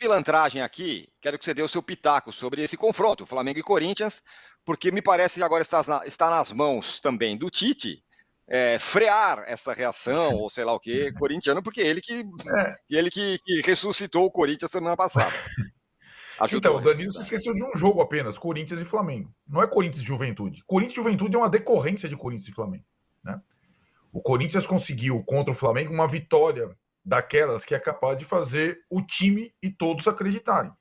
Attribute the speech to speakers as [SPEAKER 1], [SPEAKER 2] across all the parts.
[SPEAKER 1] pilantragem aqui, quero que você dê o seu pitaco sobre esse confronto, Flamengo e Corinthians, porque me parece que agora está nas mãos também do Tite frear essa reação, ou sei lá o quê, corintiano, porque ele que ressuscitou o Corinthians semana passada.
[SPEAKER 2] Então,
[SPEAKER 1] Ajudou.
[SPEAKER 2] o Danilo se esqueceu de um jogo apenas, Corinthians e Flamengo. Não é Corinthians e Juventude. Corinthians e Juventude é uma decorrência de Corinthians e Flamengo, né? O Corinthians conseguiu contra o Flamengo uma vitória daquelas que é capaz de fazer o time e todos acreditarem.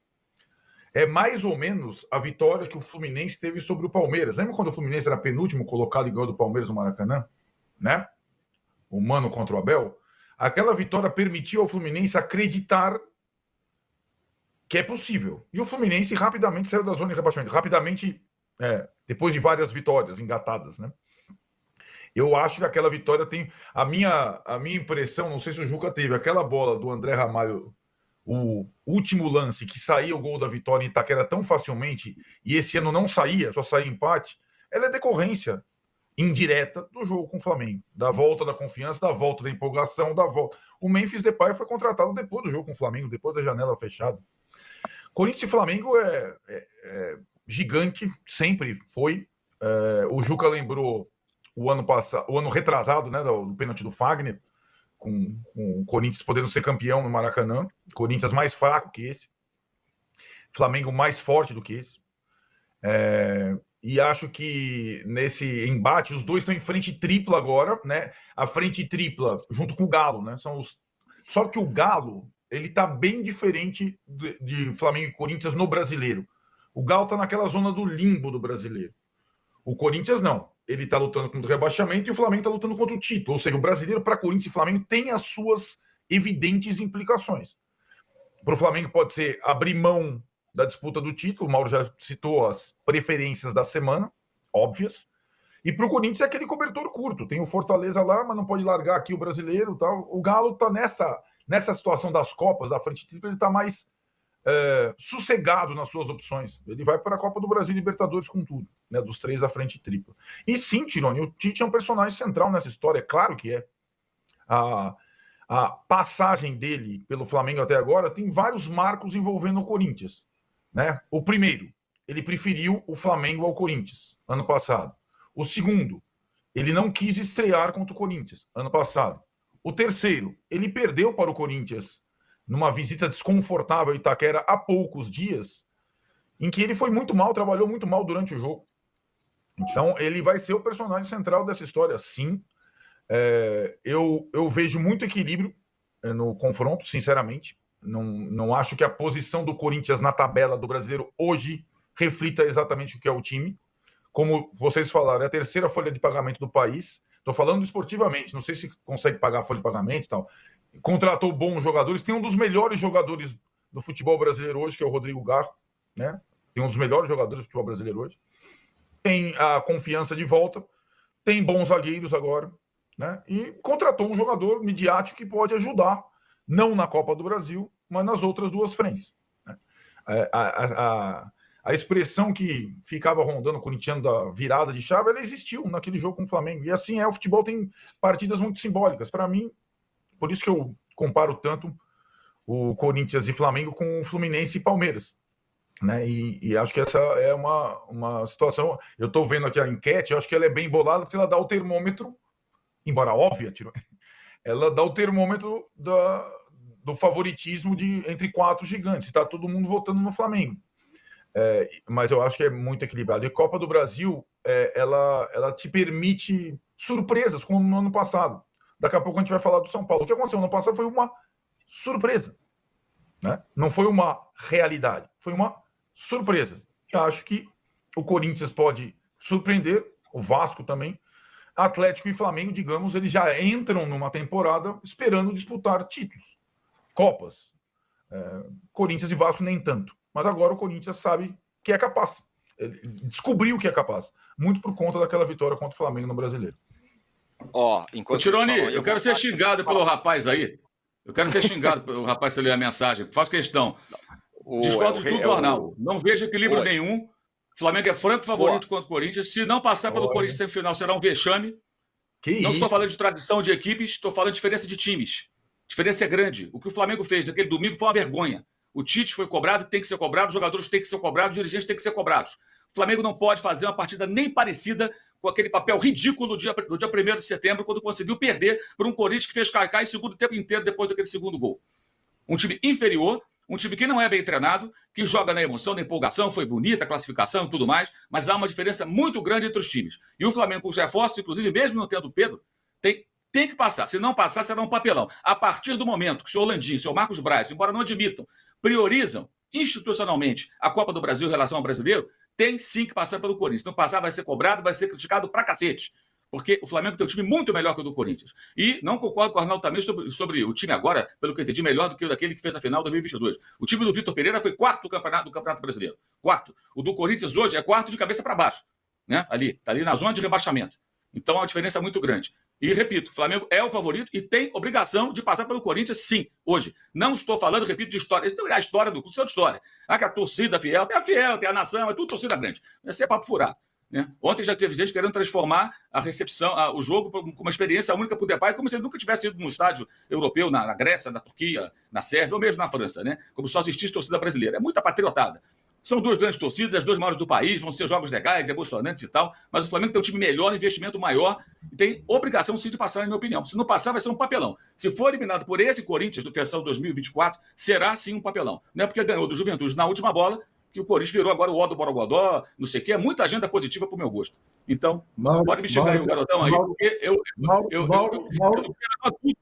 [SPEAKER 2] É mais ou menos a vitória que o Fluminense teve sobre o Palmeiras. Lembra quando o Fluminense era penúltimo colocado e ganhou do Palmeiras no Maracanã? Né? O Mano contra o Abel. Aquela vitória permitiu ao Fluminense acreditar que é possível. E o Fluminense rapidamente saiu da zona de rebaixamento. Rapidamente, depois de várias vitórias engatadas, né? Eu acho que aquela vitória tem... A minha impressão, não sei se o Juca teve, aquela bola do André Ramalho, o último lance que saía o gol da vitória em Itaquera tão facilmente, e esse ano não saía, só saía empate, ela é decorrência indireta do jogo com o Flamengo. Da volta da confiança, da volta da empolgação, da volta... O Memphis Depay foi contratado depois do jogo com o Flamengo, depois da janela fechada. Corinthians e Flamengo é gigante, sempre foi. O Juca lembrou o ano retrasado, né, do pênalti do Fagner, com o Corinthians podendo ser campeão no Maracanã. Corinthians mais fraco que esse. Flamengo mais forte do que esse. E acho que nesse embate, os dois estão em frente tripla agora, né? A frente tripla junto com o Galo, né? Só que o Galo, ele tá bem diferente de Flamengo e Corinthians no Brasileiro. O Galo tá naquela zona do limbo do Brasileiro. O Corinthians não. Ele tá lutando contra o rebaixamento e o Flamengo tá lutando contra o título. Ou seja, o Brasileiro para Corinthians e Flamengo tem as suas evidentes implicações. Para o Flamengo pode ser abrir mão da disputa do título. O Mauro já citou as preferências da semana, óbvias. E para o Corinthians é aquele cobertor curto. Tem o Fortaleza lá, mas não pode largar aqui o Brasileiro. Tal. O Galo tá nessa situação das Copas, da frente tripla, ele está mais sossegado nas suas opções. Ele vai para a Copa do Brasil e Libertadores com tudo, né, dos três da frente tripla. E sim, Tironi, o Tite é um personagem central nessa história, claro que é. A passagem dele pelo Flamengo até agora tem vários marcos envolvendo o Corinthians, né? O primeiro, ele preferiu o Flamengo ao Corinthians, ano passado. O segundo, ele não quis estrear contra o Corinthians, ano passado. O terceiro, ele perdeu para o Corinthians numa visita desconfortável a Itaquera há poucos dias, em que ele foi muito mal, trabalhou muito mal durante o jogo. Então, ele vai ser o personagem central dessa história, sim. Eu vejo muito equilíbrio no confronto, sinceramente. Não acho que a posição do Corinthians na tabela do Brasileiro hoje reflita exatamente o que é o time. Como vocês falaram, é a terceira folha de pagamento do país. Estou falando esportivamente, não sei se consegue pagar a folha de pagamento e tal. Contratou bons jogadores, tem um dos melhores jogadores do futebol brasileiro hoje, que é o Rodrigo Garro, né? Tem um dos melhores jogadores do futebol brasileiro hoje. Tem a confiança de volta, tem bons zagueiros agora, né? E contratou um jogador midiático que pode ajudar, não na Copa do Brasil, mas nas outras duas frentes, né? A expressão que ficava rondando o corintiano da virada de chave, ela existiu naquele jogo com o Flamengo. E assim o futebol tem partidas muito simbólicas. Para mim, por isso que eu comparo tanto o Corinthians e Flamengo com o Fluminense e Palmeiras, né? E acho que essa é uma situação... Eu estou vendo aqui a enquete, eu acho que ela é bem bolada, porque ela dá o termômetro, embora óbvia, ela dá o termômetro do favoritismo entre quatro gigantes. Está todo mundo votando no Flamengo. Mas eu acho que é muito equilibrado. E Copa do Brasil, ela te permite surpresas, como no ano passado. Daqui a pouco a gente vai falar do São Paulo. O que aconteceu no ano passado foi uma surpresa, né? Não foi uma realidade, foi uma surpresa. E acho que o Corinthians pode surpreender, o Vasco também. Atlético e Flamengo, digamos, eles já entram numa temporada esperando disputar títulos, Copas. Corinthians e Vasco nem tanto. Mas agora o Corinthians sabe que é capaz. Ele descobriu que é capaz. Muito por conta daquela vitória contra o Flamengo no Brasileiro.
[SPEAKER 3] Enquanto Tironi, eu quero ser xingado pelo rapaz aí. Eu quero ser xingado pelo rapaz se ler a mensagem. Faço questão. Discordo de tudo do Arnaldo. Não vejo equilíbrio nenhum. O Flamengo é franco favorito contra o Corinthians. Se não passar pelo Corinthians semifinal, será um vexame. Não estou falando de tradição de equipes, estou falando de diferença de times. A diferença é grande. O que o Flamengo fez naquele domingo foi uma vergonha. O Tite foi cobrado, tem que ser cobrado, os jogadores têm que ser cobrados, os dirigentes têm que ser cobrados. O Flamengo não pode fazer uma partida nem parecida com aquele papel ridículo do dia 1º de setembro, quando conseguiu perder por um Corinthians que fez cair o segundo tempo inteiro depois daquele segundo gol. Um time inferior, um time que não é bem treinado, que joga na emoção, na empolgação, foi bonita a classificação e tudo mais, mas há uma diferença muito grande entre os times. E o Flamengo, com os reforços, inclusive, mesmo não tendo o Pedro, tem que passar. Se não passar, será um papelão. A partir do momento que o senhor Landim, o senhor Marcos Braz, embora não admitam, priorizam institucionalmente a Copa do Brasil em relação ao brasileiro, tem sim que passar pelo Corinthians. Se não passar, vai ser cobrado, vai ser criticado pra cacete. Porque o Flamengo tem um time muito melhor que o do Corinthians. E não concordo com o Arnaldo também sobre o time agora, pelo que eu entendi, melhor do que daquele que fez a final de 2022. O time do Vitor Pereira foi quarto do Campeonato Brasileiro. Quarto. O do Corinthians hoje é quarto de cabeça para baixo. Né? Está ali na zona de rebaixamento. Então, é uma diferença muito grande. E, repito, o Flamengo é o favorito e tem obrigação de passar pelo Corinthians, sim, hoje. Não estou falando, repito, de história. Isso é a história do clube, isso é de história. Que a torcida fiel, tem a nação, é tudo torcida grande. Esse é papo furado. Né? Ontem já teve gente querendo transformar a recepção, o jogo, com uma experiência única para o Depay, como se ele nunca tivesse ido num estádio europeu, na Grécia, na Turquia, na Sérvia, ou mesmo na França, né? Como só assistisse torcida brasileira. É muita patriotada. São duas grandes torcidas, as duas maiores do país, vão ser jogos legais, emocionantes e tal, mas o Flamengo tem um time melhor, um investimento maior, e tem obrigação sim de passar, na minha opinião. Se não passar, vai ser um papelão. Se for eliminado por esse Corinthians do versão 2024, será sim um papelão. Não é porque ganhou do Juventude na última bola que o Corinthians virou agora o ó do Borogodó, não sei o quê. É muita agenda positiva para o meu gosto. Então, pode me xingar aí o garotão aí, porque eu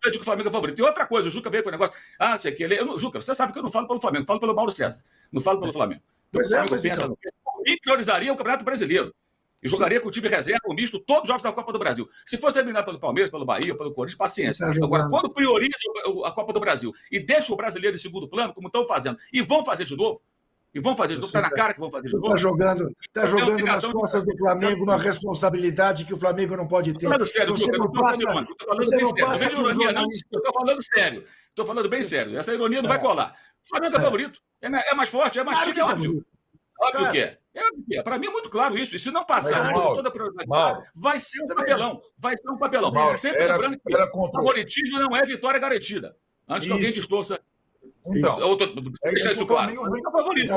[SPEAKER 3] digo que o Flamengo é favorito. E outra coisa, o Juca veio com o negócio, sei que ele... Juca, você sabe que eu não falo pelo Flamengo, falo pelo Mauro César. Não falo pelo Flamengo. Então, o Flamengo pensa e priorizaria o Campeonato Brasileiro. E jogaria com o time reserva, o misto, todos os jogos da Copa do Brasil. Se fosse eliminado pelo Palmeiras, pelo Bahia, pelo Corinthians, paciência. Agora, quando prioriza a Copa do Brasil e deixa o brasileiro em segundo plano, como estão fazendo, e vão fazer de novo, está na cara que vão fazer de novo.
[SPEAKER 4] Está jogando nas costas do Flamengo uma responsabilidade que o Flamengo não pode ter.
[SPEAKER 3] Estou falando sério. Estou falando bem sério. Essa ironia não vai colar. O Flamengo é favorito. É mais forte, é mais time, é óbvio. Óbvio que é. Para mim é muito claro isso. E se não passar toda a prioridade, vai ser um papelão. Vai ser um papelão. Sempre lembrando que o favoritismo não é vitória garantida. Antes que alguém distorça.
[SPEAKER 2] Então,
[SPEAKER 3] deixa isso claro.
[SPEAKER 2] O Flamengo é favorito.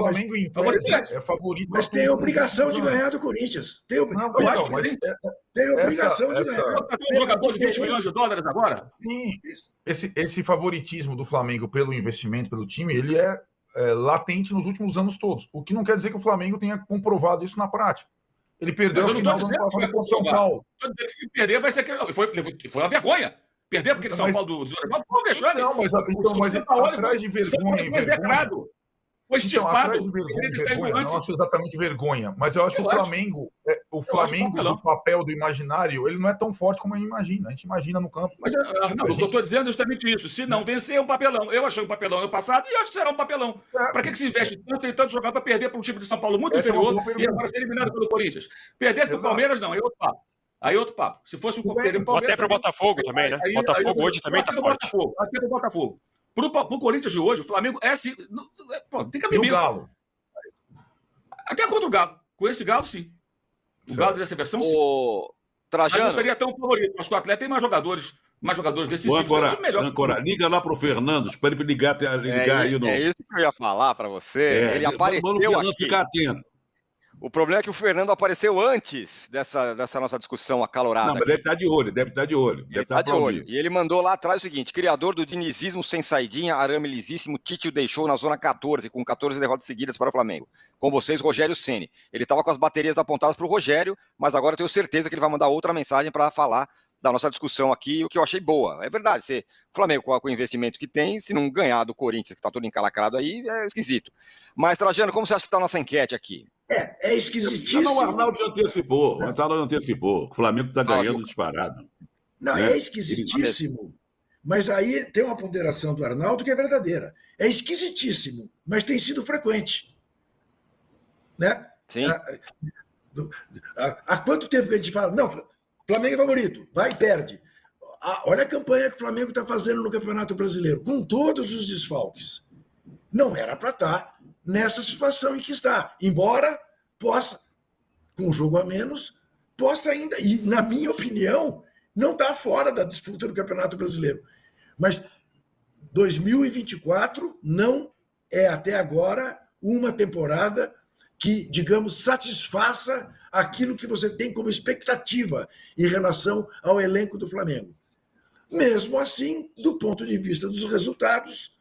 [SPEAKER 4] Mas tem a obrigação de ganhar do Corinthians. Tem obrigação de ganhar.
[SPEAKER 3] Um jogador de 20 milhões de dólares agora?
[SPEAKER 2] Sim. Esse favoritismo do Flamengo pelo investimento, pelo time, ele é latente nos últimos anos todos. O que não quer dizer que o Flamengo tenha comprovado isso na prática. Ele perdeu a final do ano passado com o São Paulo.
[SPEAKER 3] Se perder, vai ser que foi uma vergonha. Perder porque São Paulo do Jornal foi deixando.
[SPEAKER 2] Não, mas atrás de vergonha.
[SPEAKER 3] Foi extirpado.
[SPEAKER 2] Não acho exatamente vergonha, mas eu acho que o Flamengo no papel do imaginário, ele não é tão forte como a gente imagina. A gente imagina no campo.
[SPEAKER 3] Mas, Arnaldo, o que eu estou dizendo é justamente isso. Se não vencer, é um papelão. Eu achei um papelão no passado e acho que será um papelão. Para que se investe tanto e tanto jogar para perder para um time de São Paulo muito inferior e agora ser eliminado pelo Corinthians? Perder para o Palmeiras, não. Aí outro papo. Se fosse o Palmeiras...
[SPEAKER 5] Até para o Botafogo também, né? Botafogo hoje também está forte.
[SPEAKER 3] Até para o Botafogo. Para o Corinthians de hoje, o Flamengo é assim... tem cabimento.
[SPEAKER 2] E o Galo?
[SPEAKER 3] Até contra o Galo. Com esse Galo, sim. O Galo dessa versão, sim.
[SPEAKER 1] Trajano.
[SPEAKER 3] Mas não seria tão favorito. Mas o Atlético tem mais jogadores decisivos.
[SPEAKER 6] Agora, liga lá para o Fernando. Espero que ligar aí.
[SPEAKER 1] É isso que eu ia falar para você. Ele apareceu aqui.
[SPEAKER 6] Ficar atento.
[SPEAKER 1] O problema é que o Fernando apareceu antes dessa nossa discussão acalorada.
[SPEAKER 6] Não, mas deve estar de olho,
[SPEAKER 1] E ele mandou lá atrás o seguinte: criador do dinizismo sem saidinha, arame lisíssimo, Tite o deixou na zona 14, com 14 derrotas seguidas para o Flamengo. Com vocês, Rogério Ceni. Ele estava com as baterias apontadas para o Rogério, mas agora eu tenho certeza que ele vai mandar outra mensagem para falar da nossa discussão aqui, o que eu achei boa. É verdade, o Flamengo, com o investimento que tem, se não ganhar do Corinthians, que está todo encalacrado aí, é esquisito. Mas, Trajano, como você acha que está a nossa enquete aqui?
[SPEAKER 4] É esquisitíssimo.
[SPEAKER 6] Não, o Arnaldo antecipou. O Flamengo está ganhando disparado.
[SPEAKER 4] Não, é esquisitíssimo. Mas aí tem uma ponderação do Arnaldo que é verdadeira. É esquisitíssimo, mas tem sido frequente. Né?
[SPEAKER 1] Sim.
[SPEAKER 4] Há quanto tempo que a gente fala? Não, Flamengo é favorito, vai e perde. Olha a campanha que o Flamengo está fazendo no Campeonato Brasileiro, com todos os desfalques. Não era para estar nessa situação em que está. Embora possa, com um jogo a menos, possa ainda, e na minha opinião, não está fora da disputa do Campeonato Brasileiro. Mas 2024 não é até agora uma temporada que, digamos, satisfaça aquilo que você tem como expectativa em relação ao elenco do Flamengo. Mesmo assim, do ponto de vista dos resultados,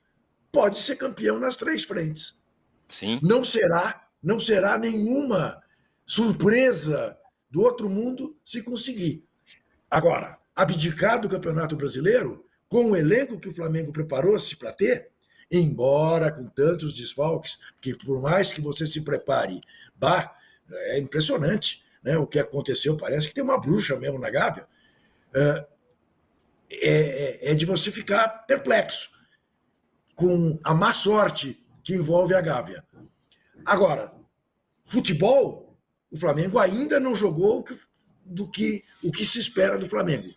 [SPEAKER 4] pode ser campeão nas 3 frentes.
[SPEAKER 1] Sim.
[SPEAKER 4] Não será nenhuma surpresa do outro mundo se conseguir. Agora, abdicar do Campeonato Brasileiro, com o elenco que o Flamengo preparou-se para ter, embora com tantos desfalques, que por mais que você se prepare, é impressionante, né? O que aconteceu, parece que tem uma bruxa mesmo na Gávea, é de você ficar perplexo com a má sorte que envolve a Gávea. Agora, futebol, o Flamengo ainda não jogou o que se espera do Flamengo.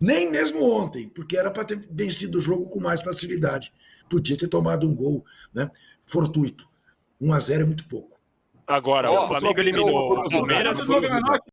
[SPEAKER 4] Nem mesmo ontem, porque era para ter vencido o jogo com mais facilidade. Podia ter tomado um gol, né, fortuito. 1-0 é muito pouco.
[SPEAKER 5] Agora, o Flamengo eliminou o Palmeiras.